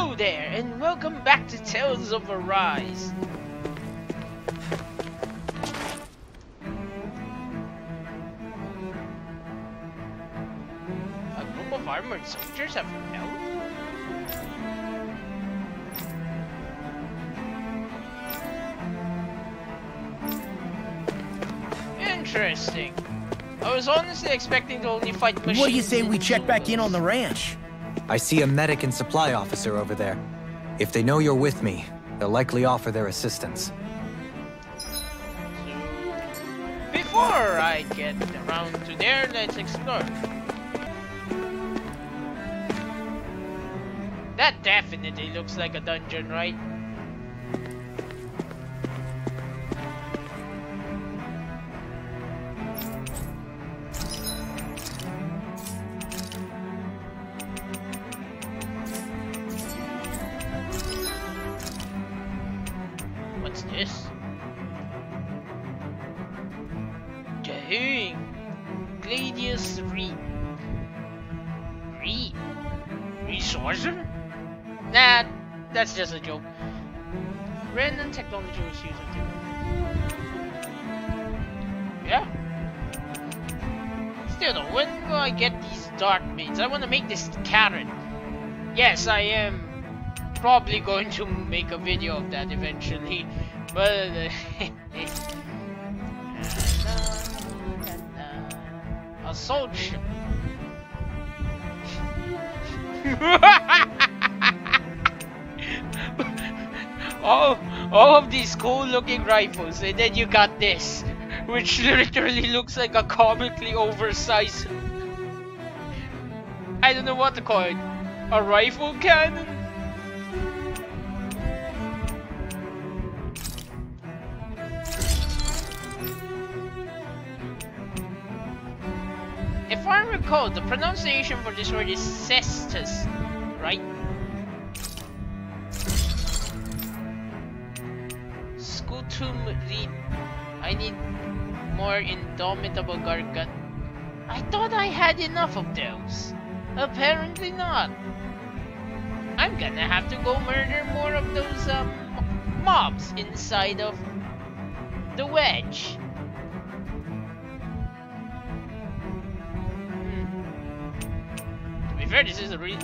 Hello there, and welcome back to Tales of Arise. A group of armored soldiers have rebelled? Interesting. I was honestly expecting to only fight machines. What do you say we check back in on the ranch? I see a medic and supply officer over there. If they know you're with me, they'll likely offer their assistance. Before I get around to there, let's explore. That definitely looks like a dungeon, right? What's this? Dang! Gladius Reed. Resourcer? Nah, that's just a joke. Random technology was used to. Yeah. Still though, when will I get these dark meats? I want to make this carrot. Yes, I am probably going to make a video of that eventually, but assault ship. all of these cool looking rifles, and then you got this, which literally looks like a comically oversized, I don't know what to call it, a rifle cannon? If I recall, the pronunciation for this word is cestus, right? Scutum reed. I need more indomitable gargut. I thought I had enough of those. Apparently not. I'm gonna have to go murder more of those mobs inside of the wedge. To be fair, this is a real.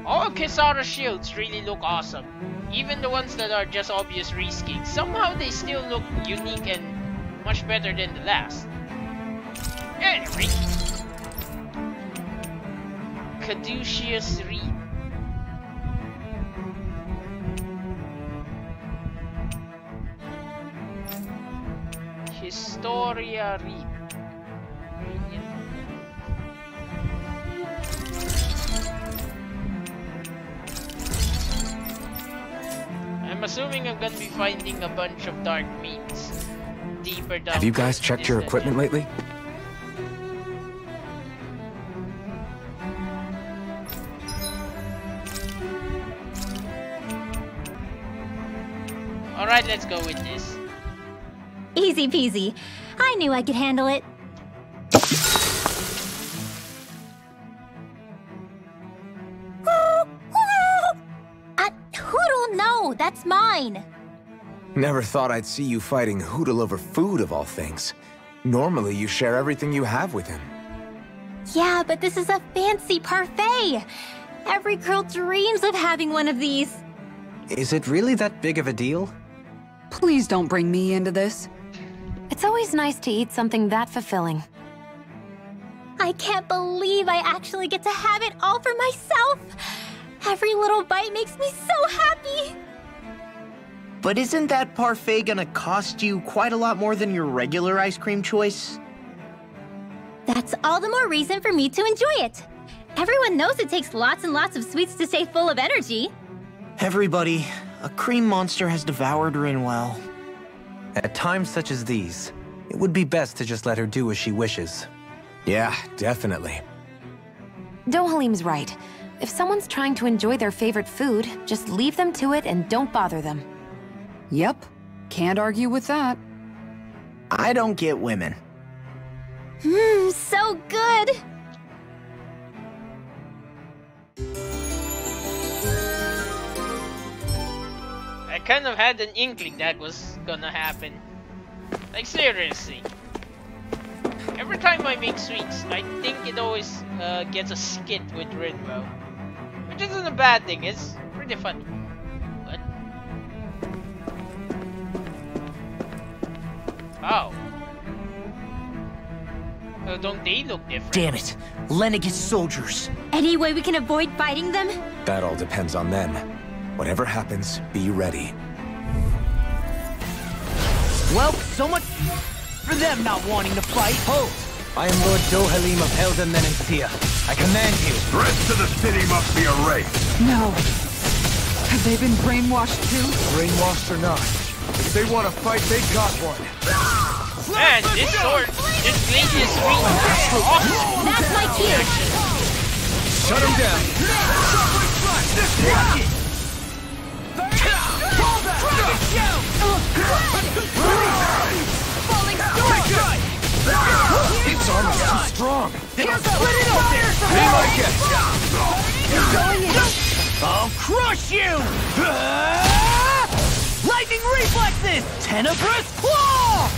All Kisara shields really look awesome. Even the ones that are just obvious reskins. Somehow they still look unique and much better than the last. Anyway. Caduceus Reed. Historia Reed. I'm assuming I'm gonna be finding a bunch of dark meats deeper down. Have you guys checked your equipment lately? Alright, let's go with this. Easy peasy. I knew I could handle it. Hoodle, no, that's mine. Never thought I'd see you fighting Hoodle over food of all things. Normally you share everything you have with him. Yeah, but this is a fancy parfait. Every girl dreams of having one of these. Is it really that big of a deal? Please don't bring me into this. It's always nice to eat something that fulfilling. I can't believe I actually get to have it all for myself. Every little bite makes me so happy. But isn't that parfait gonna cost you quite a lot more than your regular ice cream choice? That's all the more reason for me to enjoy it. Everyone knows it takes lots and lots of sweets to stay full of energy. Everybody, a cream monster has devoured Rinwell. At times such as these, it would be best to just let her do as she wishes. Yeah, definitely. Dohalim's right. If someone's trying to enjoy their favorite food, just leave them to it and don't bother them. Yep, can't argue with that. I don't get women. So good! kind of had an inkling that was gonna happen. Like seriously. Every time I make sweets, I think it always gets a skit with Ridwell. Which isn't a bad thing, it's pretty funny. What? Oh. Oh, don't they look different? Damn it! Leneegis soldiers! Any way we can avoid fighting them? That all depends on them. Whatever happens, be ready. Well, so much for them not wanting to fight. Hold! I am Lord Dohalim of Helden Menencia. I command you. Threats to the city must be erased. No. Have they been brainwashed too? Brainwashed or not, if they want to fight, they got one. Man, this sword, this blade is really awesome. That's my cue! Shut him down. Watch it! Falling storm! Its armor's too strong. Split it open! Be my guest. I'll crush you! Lightning reflexes! Tenebrous claw!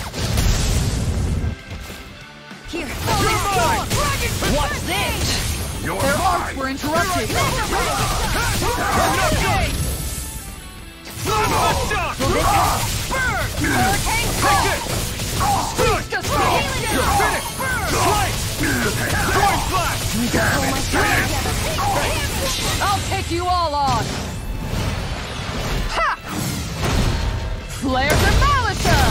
Here. What's this? You're Their arms mine. were interrupted. I'll take you all on. Ha! Flare the Malisher!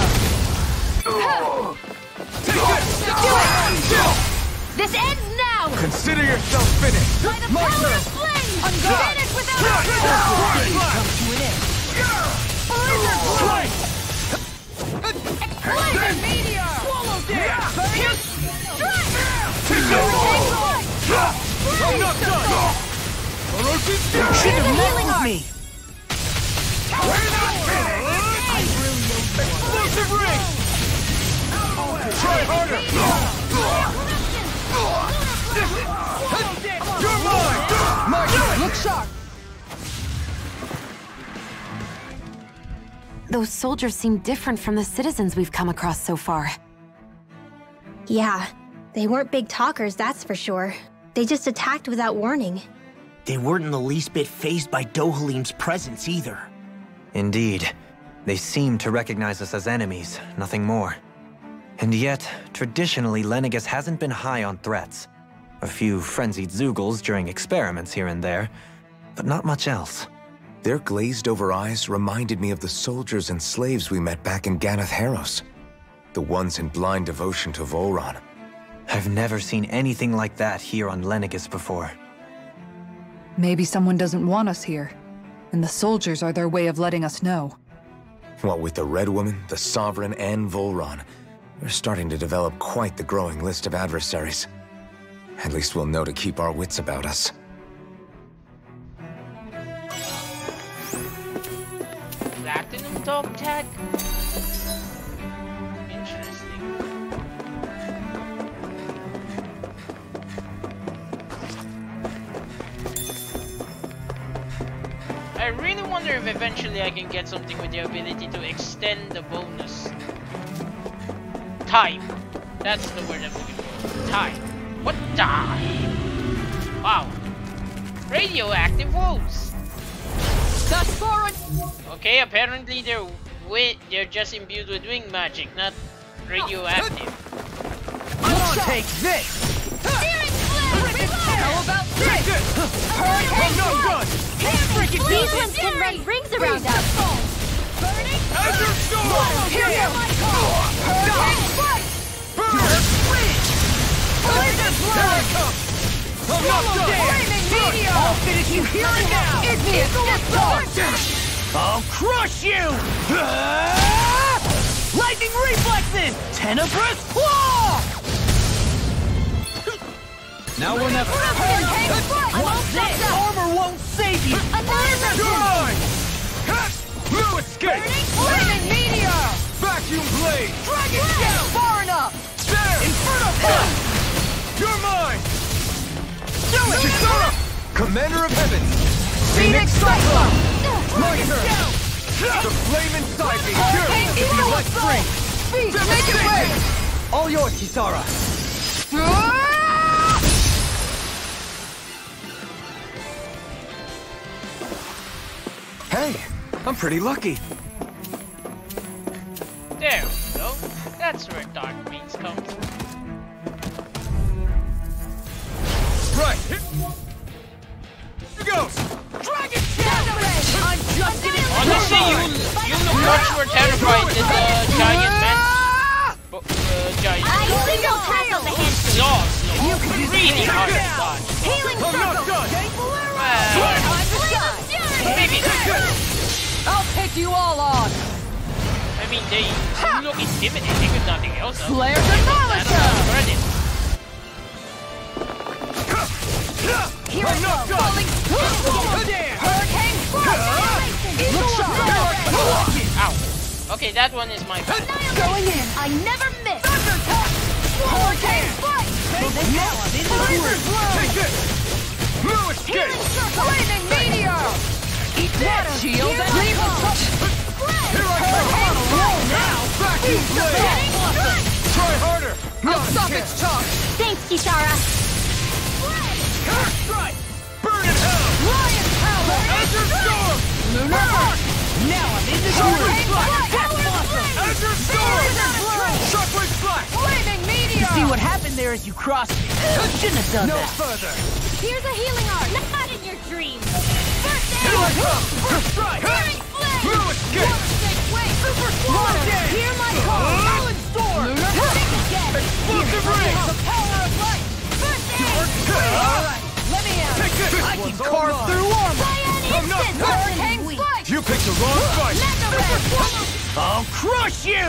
This ends now! Consider yourself finished. By the power of flame! Vanish without Explosive meteor! Swallow there! I'm not done. Should have met with me! Explosive ring. Try harder. You're mine. Mark, look sharp. Those soldiers seem different from the citizens we've come across so far. Yeah, they weren't big talkers, that's for sure. They just attacked without warning. They weren't in the least bit fazed by Dohalim's presence either. Indeed. They seem to recognize us as enemies, nothing more. And yet, traditionally, Leneegis hasn't been high on threats. A few frenzied Zeugles during experiments here and there, but not much else. Their glazed-over eyes reminded me of the soldiers and slaves we met back in Ganath Haros. The ones in blind devotion to Volron. I've never seen anything like that here on Leneegis before. Maybe someone doesn't want us here, and the soldiers are their way of letting us know. What with the Red Woman, the Sovereign, and Volron, we're starting to develop quite the growing list of adversaries. At least we'll know to keep our wits about us. Platinum dog tag? Interesting. I really wonder if eventually I can get something with the ability to extend the bonus. Time. That's the word I'm looking for. Time. What time? Wow. Radioactive wolves. Okay, apparently they're just imbued with wing magic, not radioactive. I'll take this! How about this? These ones can run rings around us! I'll finish you here and now! I'll crush you! Lightning reflexes! Tenebrous claw! Now we're never... What's this? Armor won't save you! You're mine! No escape! Flaming meteor! Vacuum blade! Dragon Shell! Far enough! There! Inferno punch! You're mine! Do it! Kisara! Commander of Heaven! Phoenix Cyclone! Monitor! The flame inside me! Here! If you let free! Make it rain! All yours, Kisara! Hey, I'm pretty lucky. There we go. That's where dark meats come from. Right. Here goes. Dragon I'm just getting Honestly, you look much more terrified than the giant man. Giant. I single tackle the handshake. Jaws, really hard to dodge. Healing circle. Maybe. I'll take you all on! I mean, they look intimidating if nothing else. Flare demolition! I'm not done! Hurricane Ow. Okay, that one is my bad. going in. I never miss. Hurricane strike. Now I'm in the groove. Take this! No escape! Flaming meteor! Eat that! Shield and Here I come! Now! Vacuum blade! Try harder! I'll stop its charge! Thanks, Kisara. Strike! Burn in hell! Lion power! Azure Storm! Lunar Arc! Now I'm in the groove! Azure Storm! Shockwave Slash! Flaming meteor! See what happened there is you crossed me. Shouldn't have done No that. further! Here's a healing art. Not in your dreams. First Here I aid. come! First strike! Searing flame. No escape! Super swallow. Hear my call. Solid Storm! Think again. Explosive ring! The power of light! First aid. Alright, let me out! Take this! I can carve through armor! I'm not Instant. Hurricane strike! You picked the wrong fight! I'll crush you!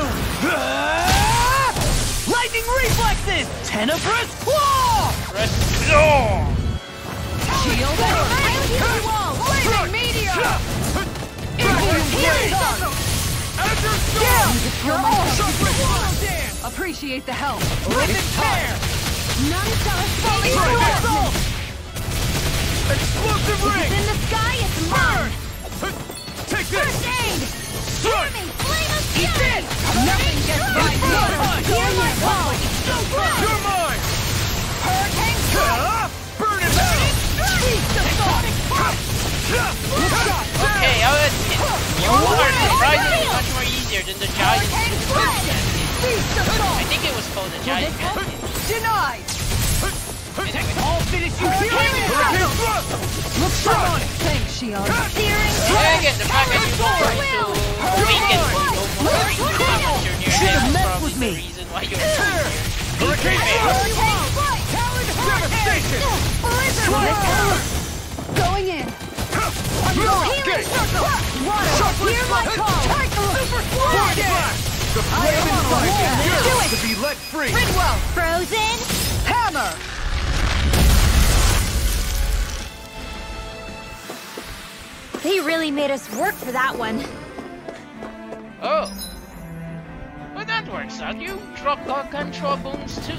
Lightning reflexes! Tenebrous claw! Press claw! Shield and I'll heal you all. flaming meteor! Blade! Azure Storm! You're all Shockwave Slash! appreciate the help! Rip and tear! None shall escape. Strike assault! Explosive ring! In the sky, it's mine. Take this! First aid. Strike! Hear me. Flame of fury. Nothing gets by me! Hear my call. You're mine! Hurricane strike! Burn in hell! Okay, I'll admit, you are surprisingly much more easier than the giant. I think it was called the giant man. Denied! I'll finish you here! Hurricane thrust! Look strong! Thanks, Shion. Searing Yeah, again, the fact that you don't try to weaken when you go for you're near Should've death is messed probably with the me. reason why you're here. Hurricane Devastation! Going in! No escape! Shockwave Hear my Slash! call! Super Slash! The flame inside is yours to be let free! Ridwell! Frozen. Hammer! They really made us work for that one. Oh. Well, that works out. You drop control boons too.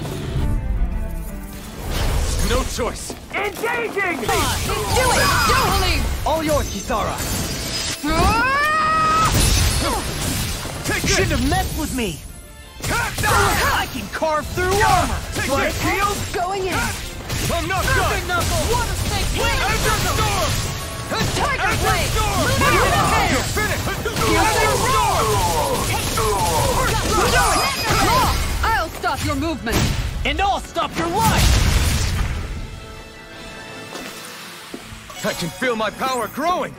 No choice! Engaging! Do it! Halim! All yours, Kisara. Take this! Shouldn't have messed with me. I can carve through armor. Take But this! shield I'm not done! Water snake blade! Azure Storm! Tiger Azure blade! Storm! Lunar You're finished! Azure Storm! I'll stop your movement! and I'll stop your life. I can feel my power growing!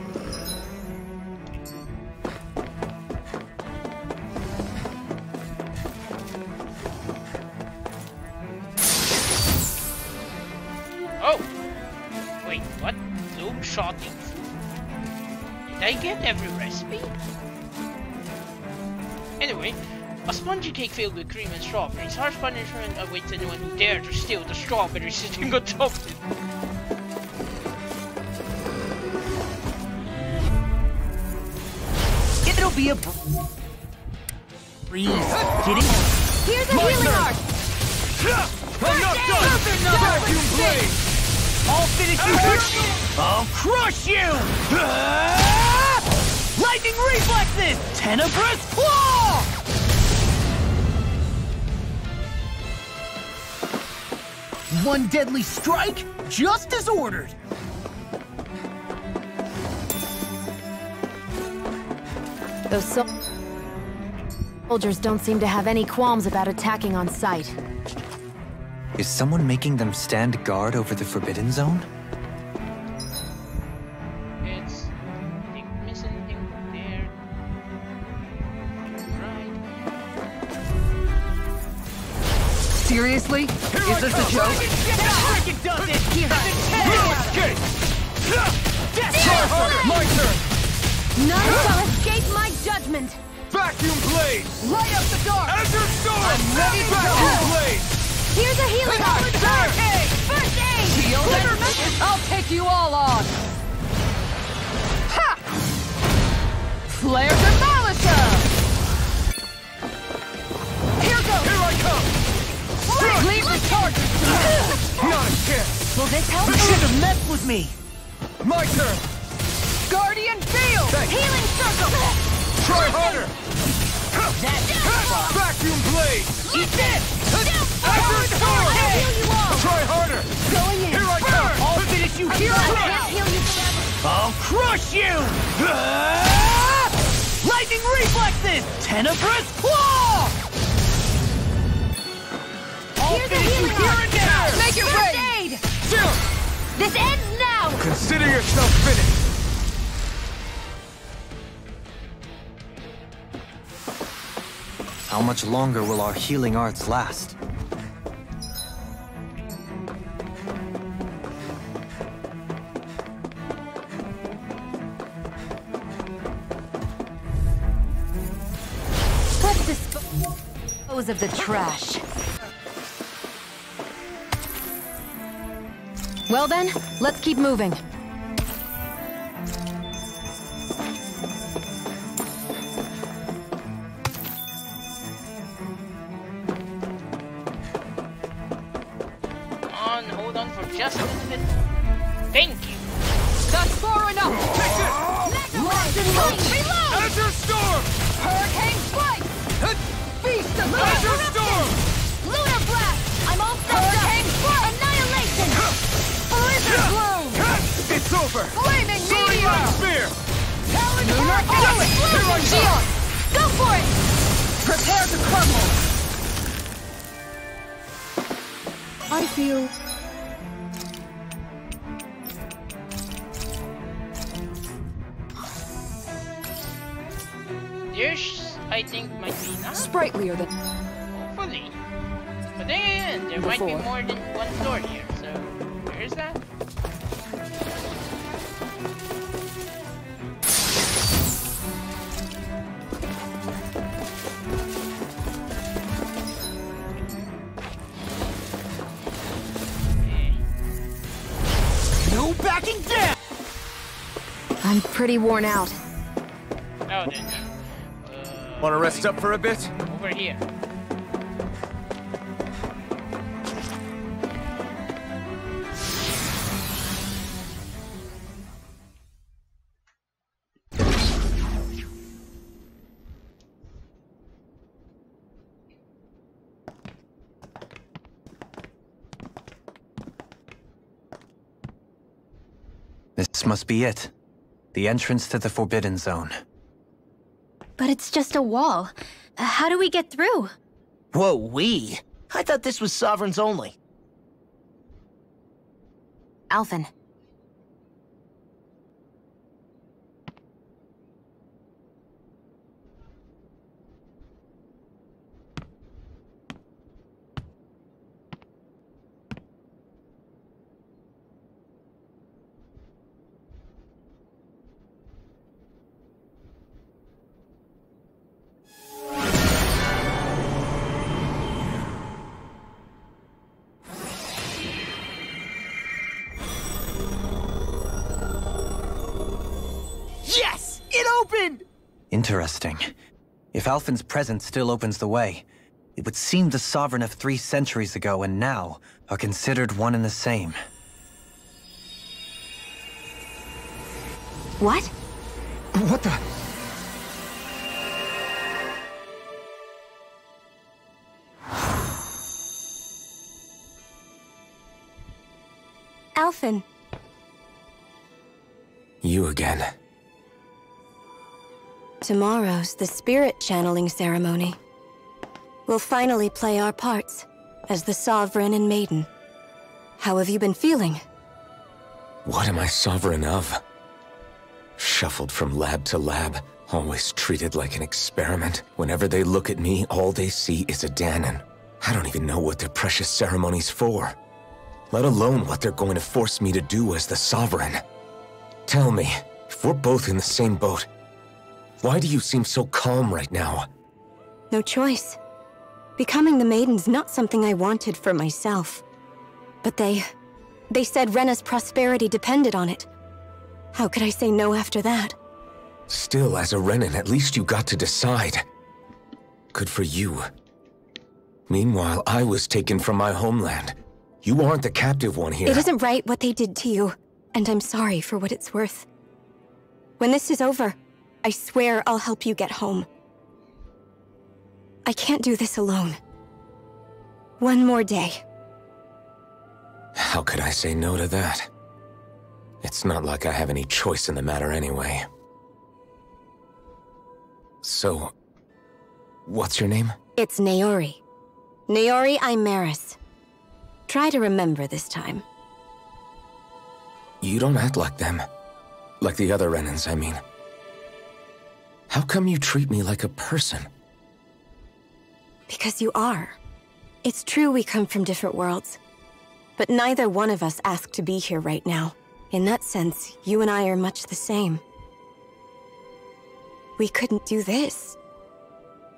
Oh! Wait, what? Loop shotting food? Did I get every recipe? Anyway, a spongy cake filled with cream and strawberries. Harsh punishment awaits anyone who dares to steal the strawberries sitting on top of it. It'll be a breeze. Kidding? Here's a healing art. I'm not done! Vacuum blade! I'll finish you. I'll crush you. Lightning reflexes! Tenebrous claw! One deadly strike, just as ordered. Those soldiers don't seem to have any qualms about attacking on sight. Is someone making them stand guard over the Forbidden Zone? It's missing thing there. Right. Seriously? Is this a joke? It does it! Escape! My turn! None shall escape my judgment! Vacuum blade! Light up the dark! Azure storm! I'm ready to Vacuum go! blade! Here's a healing Power hurricane! First aid! Shield it! I'll take you all on! Ha! Flare to Malisa! Here goes! Here I come! Leave the charges to me! Not a chance! Will this help? You should have messed with me! My turn! Guardian Field! Healing circle! Try harder! That's Vacuum blade! Eat this! Azure storm! I'll heal you all! Try harder! Going in! Here I come! I'll finish you here! I can't heal you forever! I'll crush you! Lightning reflexes! Tenebrous claw! I'll Here's a finish you healing here arm. and now! Make it First rain! aid! Chill! This ends now! Consider yourself finished! How much longer will our healing arts last? Let's dispose of the trash. Well then, let's keep moving. Hold on for just a little bit. Thank you. That's far enough! Locked in light! Reload! Azure storm! Hurricane Strike! Feast of Azure storm! Lunar blast! I'm all set up! Hurricane Strike! Annihilation! Blizzard Bloom! It's over! Flaming Soaring Meteor! Light Spear! Talon Hurricane! Here I Shield! Go for it! Prepare to crumble! I feel... Yours, I think, might be enough. sprightlier than... Hopefully. But then again, there might be Before. more than one door here, so there's that. No backing down! I'm pretty worn out. Oh, then. Wanna rest up for a bit? Over here. This must be it. The entrance to the Forbidden Zone. But it's just a wall. How do we get through? Whoa, we? I thought this was Sovereigns only. Alphen. Yes! It opened! Interesting. If Alphen's presence still opens the way, it would seem the Sovereign of 3 centuries ago and now are considered one and the same. What? What the? Alphen. You again. Tomorrow's the spirit channeling ceremony. We'll finally play our parts as the Sovereign and Maiden. How have you been feeling? What am I sovereign of? Shuffled from lab to lab, always treated like an experiment. Whenever they look at me, all they see is a Dahnan. I don't even know what their precious ceremony's for, let alone what they're going to force me to do as the Sovereign. Tell me, if we're both in the same boat, why do you seem so calm right now? No choice. Becoming the Maiden's not something I wanted for myself. But they said Rena's prosperity depended on it. How could I say no after that? Still, as a Renan, at least you got to decide. Good for you. Meanwhile, I was taken from my homeland. You aren't the captive one here. It isn't right what they did to you, and I'm sorry for what it's worth. When this is over, I swear I'll help you get home. I can't do this alone. One more day. How could I say no to that? It's not like I have any choice in the matter anyway. So, what's your name? It's Naori. Naori Imaris. Try to remember this time. You don't act like them. Like the other Renans, I mean. How come you treat me like a person? Because you are. It's true we come from different worlds. But neither one of us asked to be here right now. In that sense, you and I are much the same. We couldn't do this.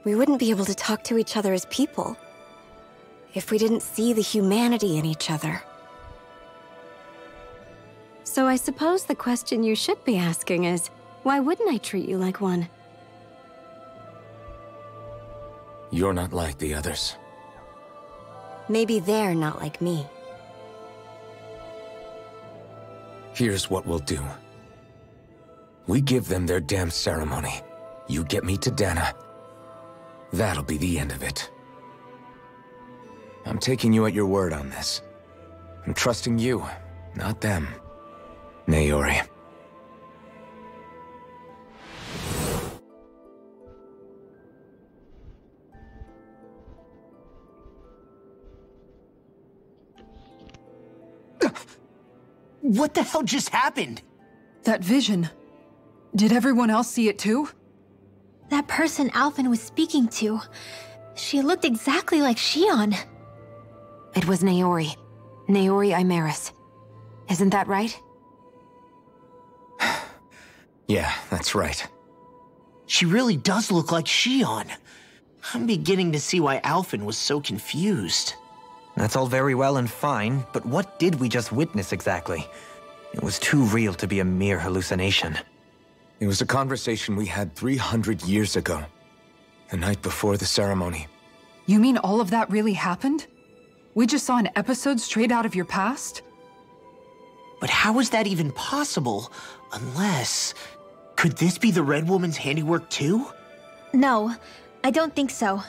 We wouldn't be able to talk to each other as people if we didn't see the humanity in each other. So I suppose the question you should be asking is, why wouldn't I treat you like one? You're not like the others. Maybe they're not like me. Here's what we'll do. We give them their damn ceremony. You get me to Dana. That'll be the end of it. I'm taking you at your word on this. I'm trusting you, not them. Naori. What the hell just happened? That vision. Did everyone else see it too? That person Alphen was speaking to, she looked exactly like Shion. It was Naori. Naori Imaris. Isn't that right? Yeah, that's right. She really does look like Shion. I'm beginning to see why Alphen was so confused. That's all very well and fine, but what did we just witness exactly? It was too real to be a mere hallucination. It was a conversation we had 300 years ago. The night before the ceremony. You mean all of that really happened? We just saw an episode straight out of your past? But how is that even possible? Unless... Could this be the Red Woman's handiwork too? No, I don't think so.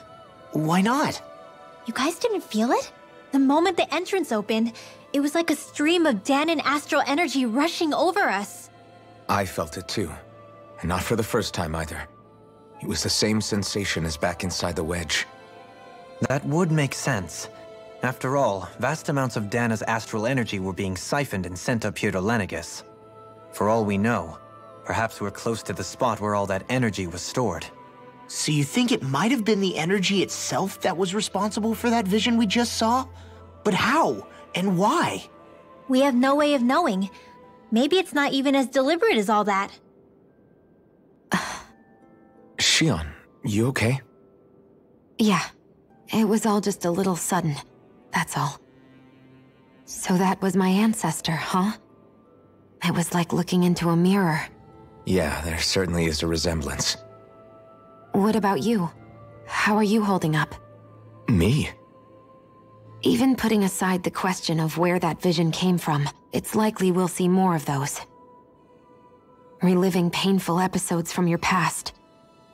Why not? You guys didn't feel it? The moment the entrance opened, it was like a stream of Dahnan astral energy rushing over us. I felt it too. And not for the first time either. It was the same sensation as back inside the wedge. That would make sense. After all, vast amounts of Dana's astral energy were being siphoned and sent up here to Leneegis. For all we know, perhaps we're close to the spot where all that energy was stored. So you think it might have been the energy itself that was responsible for that vision we just saw? But how? And why? We have no way of knowing. Maybe it's not even as deliberate as all that. Shion, you okay? Yeah. It was all just a little sudden. That's all. So that was my ancestor, huh? It was like looking into a mirror. Yeah, there certainly is a resemblance. What about you? How are you holding up? Me? Even putting aside the question of where that vision came from, it's likely we'll see more of those. Reliving painful episodes from your past.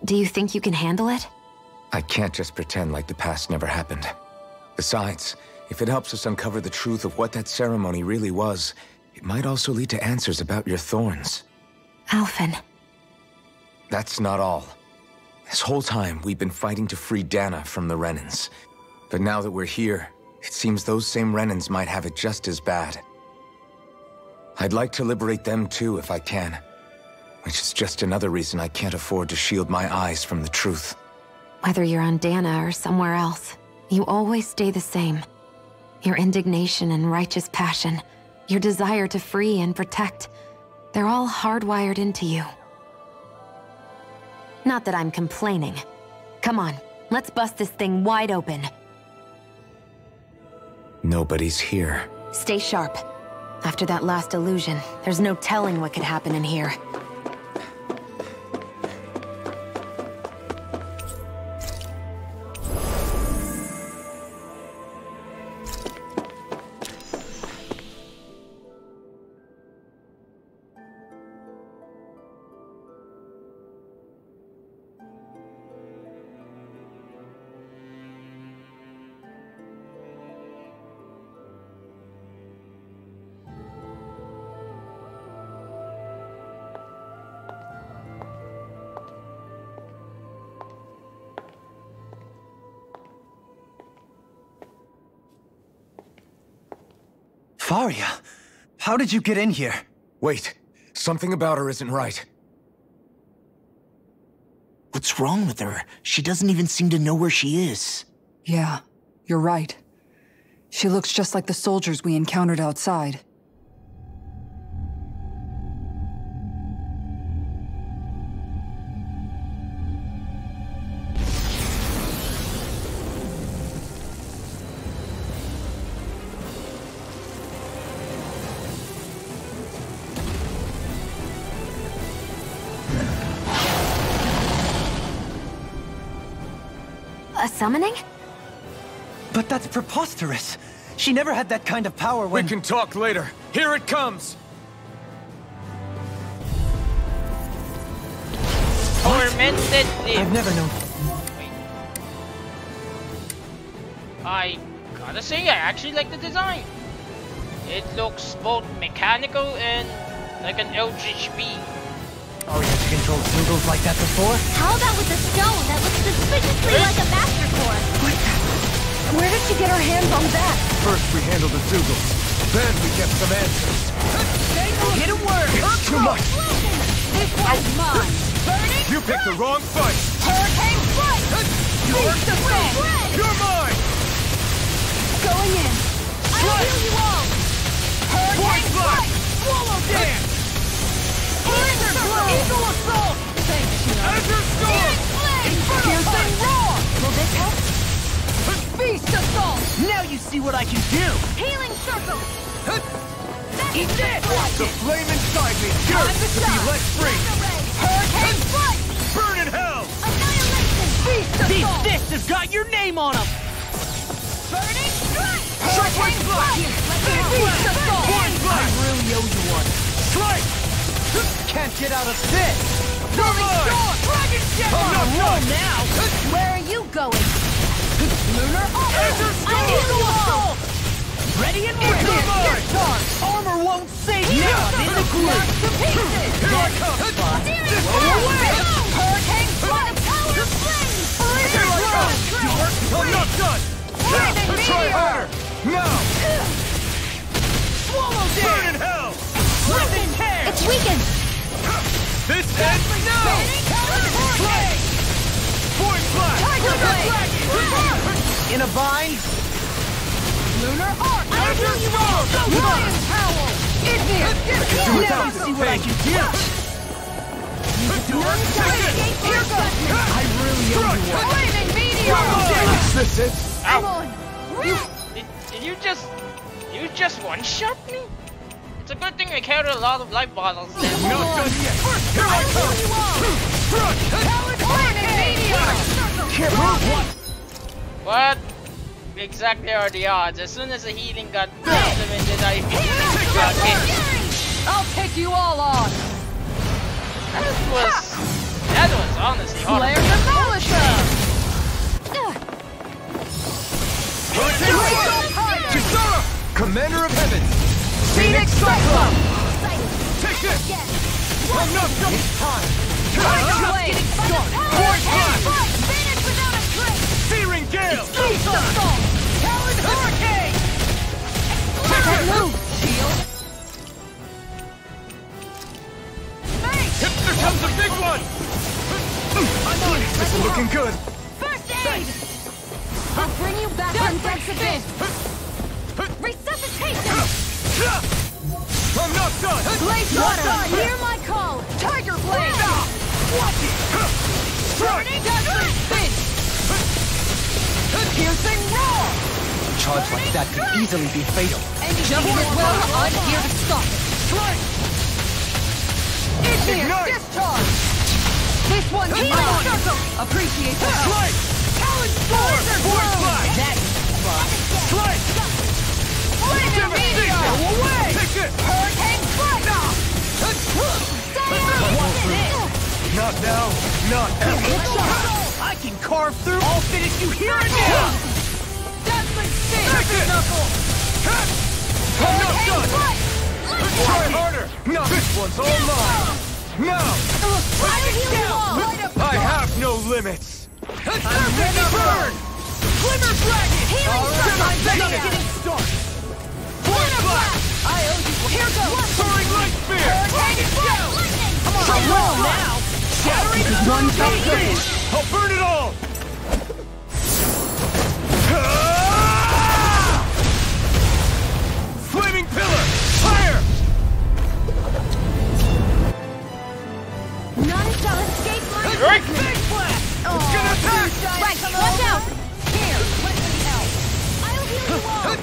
Do you think you can handle it? I can't just pretend like the past never happened. Besides, if it helps us uncover the truth of what that ceremony really was, It might also lead to answers about your thorns. Alphen. That's not all. This whole time, we've been fighting to free Dana from the Renans. But now that we're here, it seems those same Renans might have it just as bad. I'd like to liberate them too if I can. Which is just another reason I can't afford to shield my eyes from the truth. Whether you're on Dana or somewhere else, you always stay the same. Your indignation and righteous passion, your desire to free and protect, they're all hardwired into you. Not that I'm complaining. Come on, let's bust this thing wide open. Nobody's here. Stay sharp. After that last illusion, there's no telling what could happen in here. Faria, how did you get in here? Wait, something about her isn't right. What's wrong with her? She doesn't even seem to know where she is. Yeah, you're right. She looks just like the soldiers we encountered outside. A summoning? But that's preposterous. She never had that kind of power when— We can talk later. Here it comes! Tormented limbs. I've never known— Wait. I gotta say, I actually like the design. It looks both mechanical and like an eldritch beam. Faria controlled Zoogles like that before? How about with the stone that looks suspiciously like a master core? Where did she get her hands on that? First we handled the Zoogles, then we get some answers. Get a word! It's too much! This one's mine. Burning You picked the wrong fight! Hurricane Strike! Yours the same! You're mine! Going in. I'll heal you all. Hurricane Strike! Swallow dance! Laser Blow! Eagle assault! Thanks, Shiro. Azure Storm! Flame! Piercing roar! Will this help? Beast assault! Now you see what I can do! Healing Circle! Eat this! The flame inside me yearns to be let free! Hurricane Strike! Burn in hell! Annihilation! Beast assault! These fists have got your name on them! Burning Strike! Shockwave Blast! Beast assault! I really owe you one. Strike! Can't get out of this! You're mine! Dragon Jet! I'm not roll done! now! Where are you going? Lunar Azure Storm! Eagle assault! Ready and ready! mine! Armor won't save you! Now I'm in the group! Here I come! Hurricane Flood of Power Flame! Here I come! I'm not done! Try harder! Now! Swallow Burn in dance! hell! Listen care! It's weakened! This ends now! Void Blast! Tiger Blade! In a bind? Lunar Arc! Azure Storm! Lion Howl! Igneous! Now you see what I can do! Here goes! I really owe you one. Flaming Meteor! Is this it? Come on! Did you just one-shot me? It's a good thing I carry a lot of life bottles then. Not done yet! Here I come! Flaming Meteor! Can't move! What exactly are the odds? As soon as the healing got implemented, I got hit. I'll take you all on! That was honestly Flare horrible. Demolisher! Chisara! Commander of Heaven! Phoenix Cyclone! Take this! I'm not done! Tiger Blade! Void Blast! Finish without a trace! Searing Gale! Beast Assault! Talon Hurricane! Move! Shield! Here comes a big one! I'm on it! This is looking good! First aid! I'll bring you back from Death's Abyss! Resuscitation! I'm not done! Blaze Water! Hear my call! Tiger Blade! Watch it! Turning Deathly Spin! Piercing Roar! A charge like that could easily be fatal. Anything as well, I'm here to stop it! Strike! Igneous Ignite! Discharge! This one's mine! Appreciate the help! Strike! Talon Sword! Void Blast! That's fun! Strike! Flaming Meteor! Go away! Take this! Hurricane Strike! What's this? Not now, not ever! I can carve through! I'll finish you here and now! Deathly Spin! Take it! Knuckle! I'm not Hurricane done! Strike! Try harder! No, this one's all mine! Now! I have no limits! I'm ready to burn! Glimmer Dragon! Healing Circle! Getting started! Void Blast! I owe you. Here goes! Soaring Light Spear! Hurricane Strike! Come on now! Shattering one finish! I'll burn it all! Flaming Pillar! Fire! None shall escape my Strike! Big Blast! It's gonna attack! Right, watch out! Here, let me help! I'll heal you all!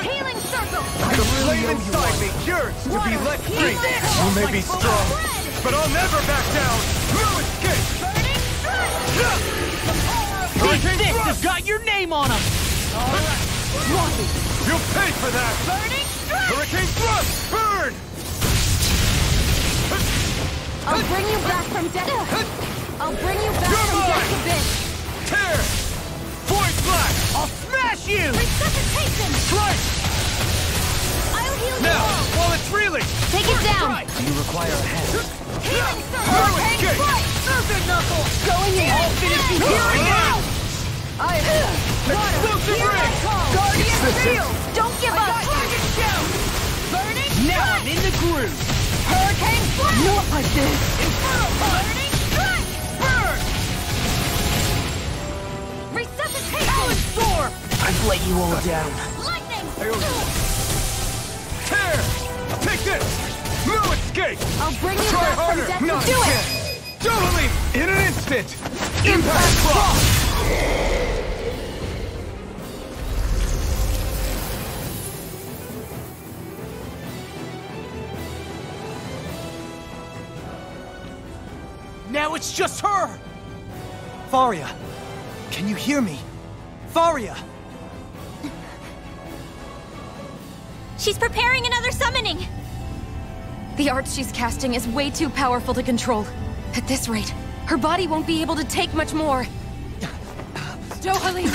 Healing circle! The flame inside me yearns to be let free! You may be strong, but I'll never back down! No escape! Burning strike! Hurricane This has Thrust! got your name on him! Alright, watch it! You'll pay for that! Burning strike! Hurricane Thrust! Burn! I'll bring you back from death. I'll bring you back from death's abyss. Tear! Void Blast! I'll smash you! Resuscitation! Strike! I'll heal you Now, all. while it's reeling! Take it down. Do you require a hand? Healing circle. Hurricane escape. Strike! Serpent Knuckle! Going in! I'll finish you here and now! I have Explosive Here I ring! come! Guardian Shield! Don't give I up. got target down! Burning Now I'm in the groove! Hurricane Strike! Not like this! Inferno Punch! Burning strike. Burn! Resuscitation. Talon Storm! I've let you all down. Lightning. Tear! Take this! No escape! I'll bring you Try back from harder! death. Not Do it. again! Totally! In an instant! Impact Cross! Now it's just her! Faria! Can you hear me? Faria! She's preparing another summoning. The art she's casting is way too powerful to control. At this rate, her body won't be able to take much more. Dohalim!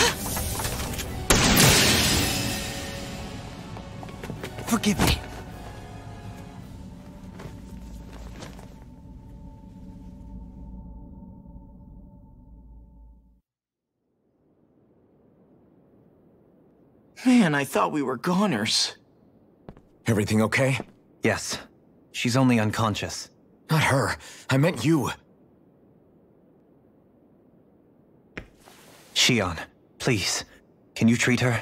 Forgive me. Man, I thought we were goners. Everything okay? Yes. She's only unconscious. Not her. I meant you. Shion, please. Can you treat her?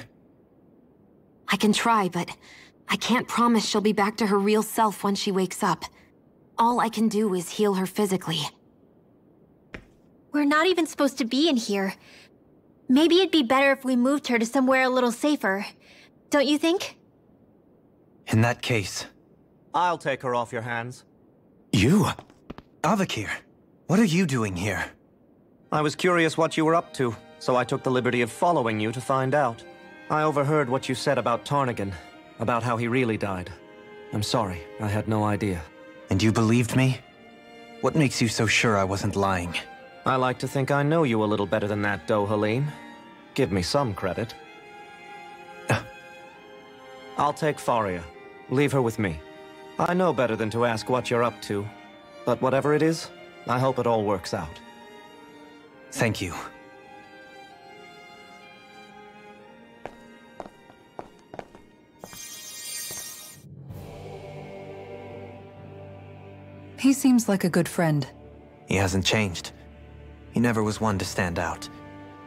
I can try, but I can't promise she'll be back to her real self when she wakes up. All I can do is heal her physically. We're not even supposed to be in here. Maybe it'd be better if we moved her to somewhere a little safer. Don't you think? In that case... I'll take her off your hands. You? Avakir, what are you doing here? I was curious what you were up to, so I took the liberty of following you to find out. I overheard what you said about Tarnigan, about how he really died. I'm sorry, I had no idea. And you believed me? What makes you so sure I wasn't lying? I like to think I know you a little better than that, Dohalim. Give me some credit. I'll take Faria. Leave her with me. I know better than to ask what you're up to. But whatever it is, I hope it all works out. Thank you. He seems like a good friend. He hasn't changed. He never was one to stand out.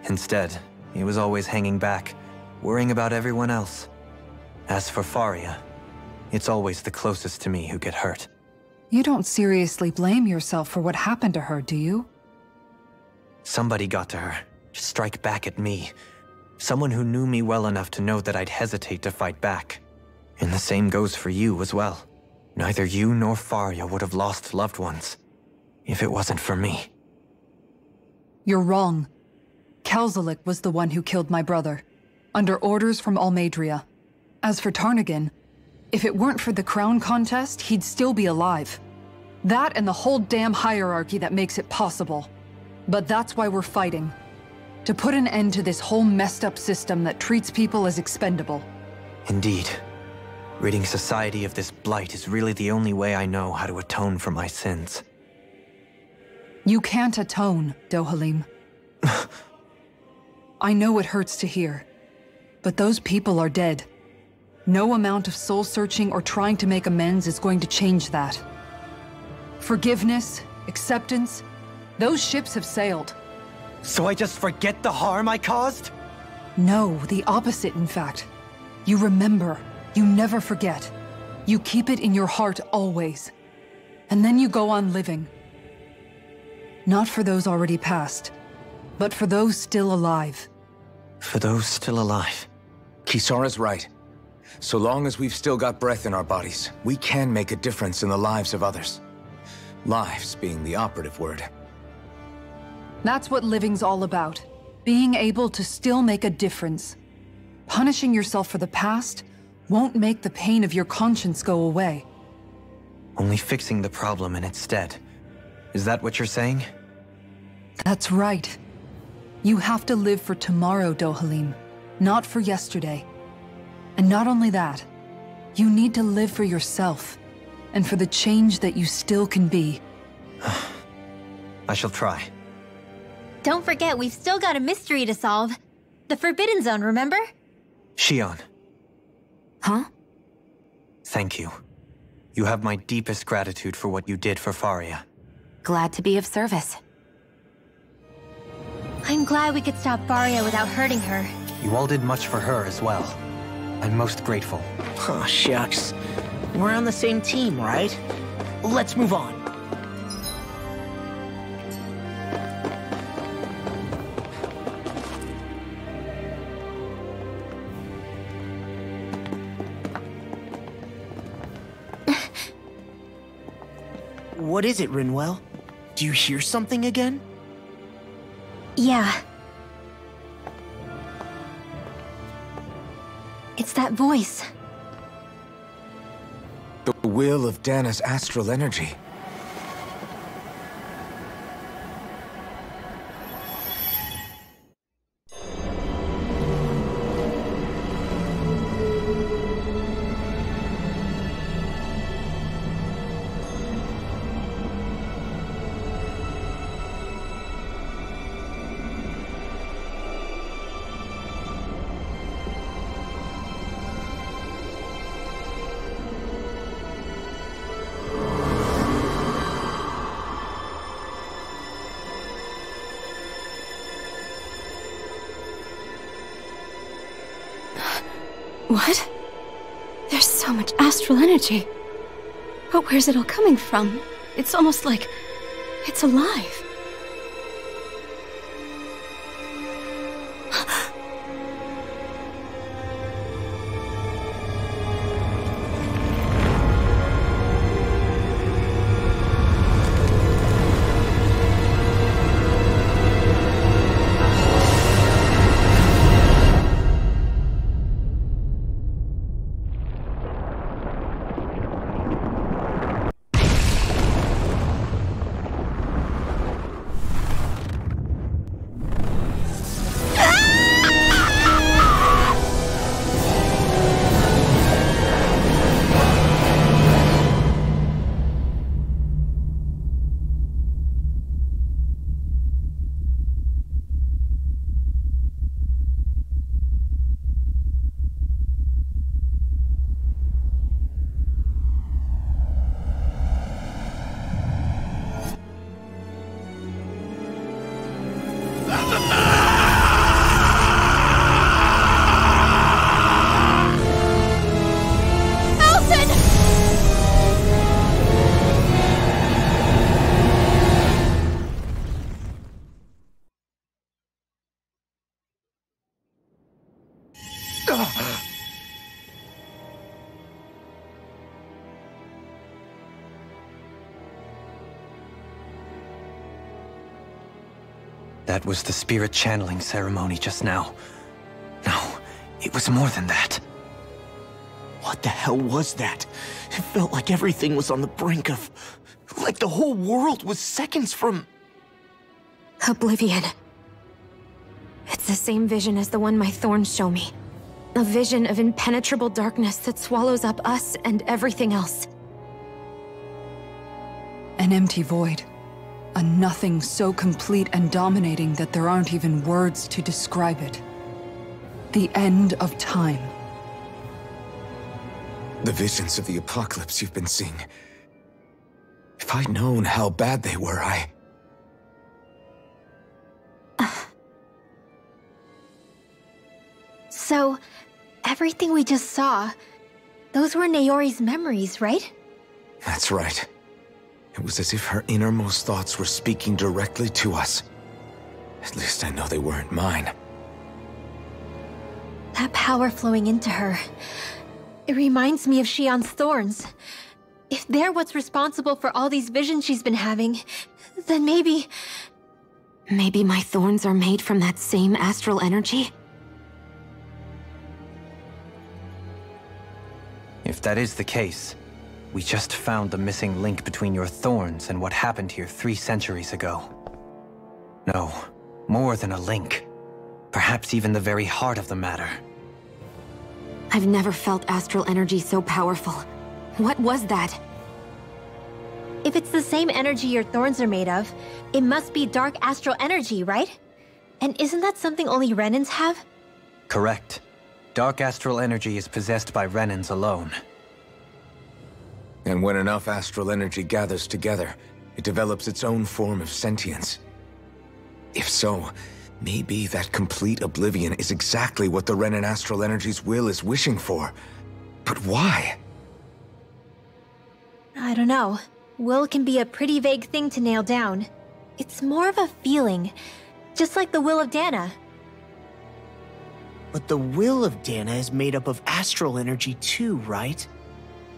Instead, he was always hanging back, worrying about everyone else. As for Faria, it's always the closest to me who get hurt. You don't seriously blame yourself for what happened to her, do you? Somebody got to her, to strike back at me. Someone who knew me well enough to know that I'd hesitate to fight back. And the same goes for you as well. Neither you nor Faria would have lost loved ones, if it wasn't for me. You're wrong. Kelzelik was the one who killed my brother, under orders from Almadria. As for Tarnagin, if it weren't for the crown contest, he'd still be alive. That and the whole damn hierarchy that makes it possible. But that's why we're fighting. To put an end to this whole messed up system that treats people as expendable. Indeed. Ridding society of this blight is really the only way I know how to atone for my sins. You can't atone, Dohalim. I know it hurts to hear, but those people are dead. No amount of soul-searching or trying to make amends is going to change that. Forgiveness, acceptance, those ships have sailed. So I just forget the harm I caused? No, the opposite, in fact. You remember. You never forget. You keep it in your heart always. And then you go on living. Not for those already passed, but for those still alive. For those still alive. Kisara's right. So long as we've still got breath in our bodies, we can make a difference in the lives of others. Lives being the operative word. That's what living's all about. Being able to still make a difference. Punishing yourself for the past won't make the pain of your conscience go away. Only fixing the problem in its stead. Is that what you're saying? That's right. You have to live for tomorrow, Dohalim, not for yesterday. And not only that, you need to live for yourself, and for the change that you still can be. I shall try. Don't forget, we've still got a mystery to solve. The Forbidden Zone, remember? Shion. Huh? Thank you. You have my deepest gratitude for what you did for Faria. Glad to be of service. I'm glad we could stop Faria without hurting her. You all did much for her as well. I'm most grateful. Oh, shucks. We're on the same team, right? Let's move on. What is it, Rinwell? Do you hear something again? Yeah. It's that voice. The will of Dana's astral energy. What? There's so much astral energy. But where's it all coming from? It's almost like it's alive. That was the spirit channeling ceremony just now. No, it was more than that. What the hell was that? It felt like everything was on the brink of... like the whole world was seconds from... Oblivion. It's the same vision as the one my thorns show me. A vision of impenetrable darkness that swallows up us and everything else. An empty void. A nothing so complete and dominating that there aren't even words to describe it. The end of time. The visions of the apocalypse you've been seeing. If I'd known how bad they were, So, everything we just saw, those were Naori's memories, right? That's right. It was as if her innermost thoughts were speaking directly to us. At least I know they weren't mine. That power flowing into her. It reminds me of Shion's thorns. If they're what's responsible for all these visions she's been having, then maybe... Maybe my thorns are made from that same astral energy? If that is the case, we just found the missing link between your thorns and what happened here 3 centuries ago. No, more than a link. Perhaps even the very heart of the matter. I've never felt astral energy so powerful. What was that? If it's the same energy your thorns are made of, it must be dark astral energy, right? And isn't that something only Renans have? Correct. Dark astral energy is possessed by Renans alone. And when enough astral energy gathers together, it develops its own form of sentience. If so, maybe that complete oblivion is exactly what the Renan astral energy's will is wishing for. But why? I don't know. Will can be a pretty vague thing to nail down. It's more of a feeling, just like the will of Dana. But the will of Dana is made up of astral energy too, right?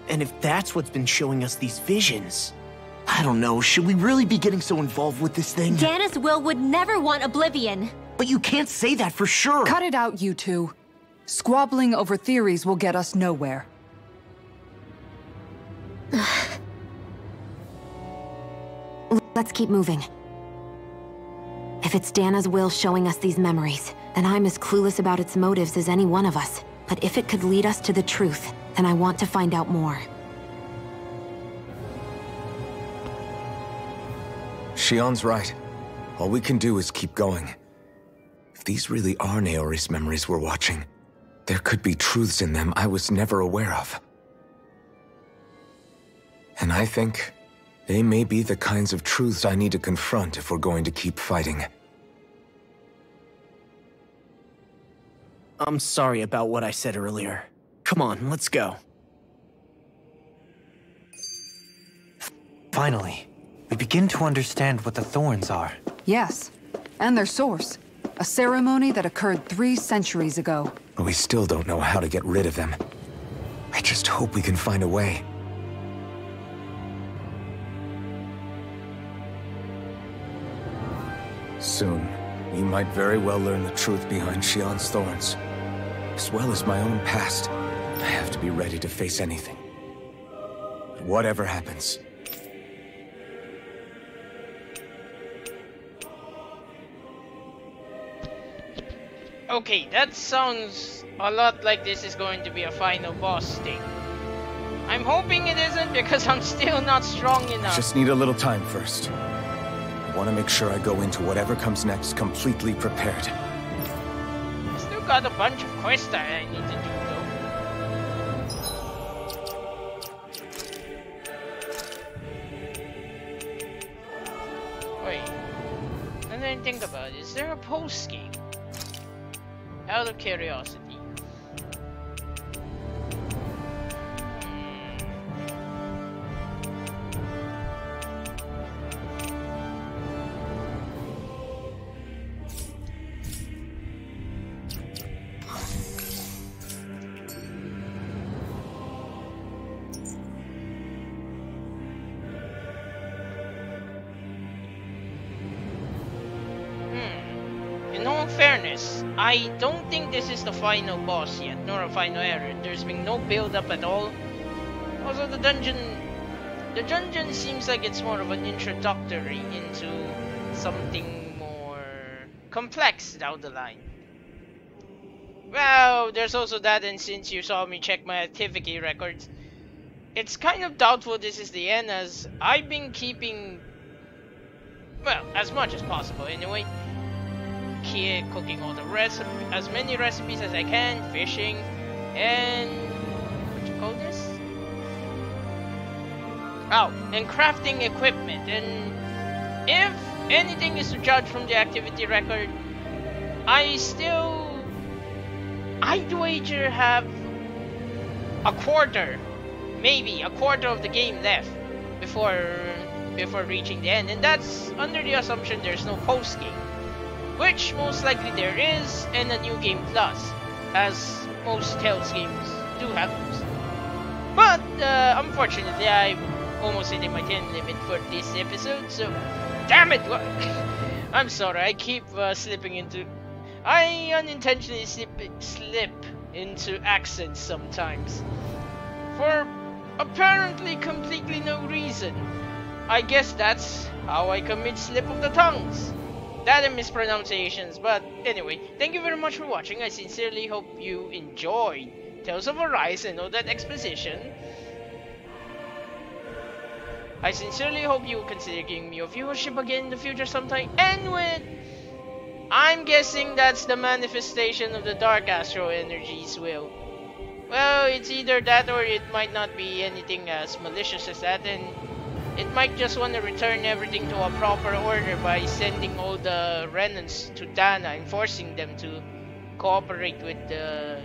And if that's what's been showing us these visions... I don't know, should we really be getting so involved with this thing? Dana's will would never want oblivion. But you can't say that for sure! Cut it out, you two. Squabbling over theories will get us nowhere. Let's keep moving. If it's Dana's will showing us these memories, then I'm as clueless about its motives as any one of us. But if it could lead us to the truth, then I want to find out more. Shion's right. All we can do is keep going. If these really are Naori's memories we're watching, there could be truths in them I was never aware of. And I think they may be the kinds of truths I need to confront if we're going to keep fighting. I'm sorry about what I said earlier. Come on, let's go. Finally, we begin to understand what the thorns are. Yes, and their source. A ceremony that occurred 3 centuries ago. But we still don't know how to get rid of them. I just hope we can find a way. Soon, we might very well learn the truth behind Shion's thorns. As well as my own past, I have to be ready to face anything. Whatever happens. Okay, that sounds a lot like this is going to be a final boss thing. I'm hoping it isn't because I'm still not strong enough. Just need a little time first. I want to make sure I go into whatever comes next completely prepared. I still got a bunch of quests that I need to do though. Wait, and then think about it. Is there a post game? Out of curiosity. all fairness, I don't think this is the final boss yet, nor a final area. There's been no build-up at all. Also, the dungeon seems like it's more of an introductory into something more complex down the line. Well, there's also that, and since you saw me check my activity records, it's kind of doubtful this is the end, as I've been keeping, well, as much as possible anyway. Cooking all the as many recipes as I can, fishing, and what you call this? Oh, and crafting equipment. And if anything is to judge from the activity record, I'd wager have maybe a quarter of the game left before reaching the end, and that's under the assumption there's no post game, which most likely there is, and a new game plus, as most Tales games do have those. But unfortunately, I'm almost hitting my 10 limit for this episode, so damn it! I'm sorry, I keep slipping into. I unintentionally slip into accents sometimes, for apparently completely no reason. I guess that's how I commit slip of the tongues. That and mispronunciations, but anyway, thank you very much for watching. I sincerely hope you enjoyed Tales of Arise and all that exposition. I sincerely hope you will consider giving me a viewership again in the future sometime, and with, I'm guessing that's the manifestation of the Dark Astral Energy's will. Well, it's either that or it might not be anything as malicious as that, and it might just want to return everything to a proper order by sending all the Renans to Dana and forcing them to cooperate with the...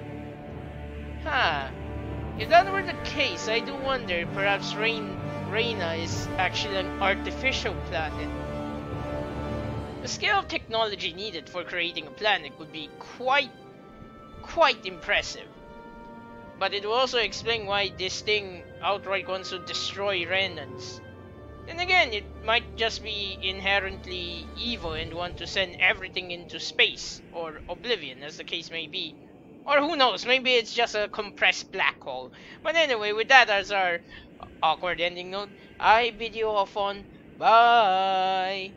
If that were the case, I do wonder, perhaps Reina is actually an artificial planet. The scale of technology needed for creating a planet would be quite impressive. But it will also explain why this thing outright wants to destroy Renans. Then again, it might just be inherently evil and want to send everything into space, or oblivion, as the case may be. Or who knows, maybe it's just a compressed black hole. But anyway, with that as our awkward ending note, I bid you off on bye!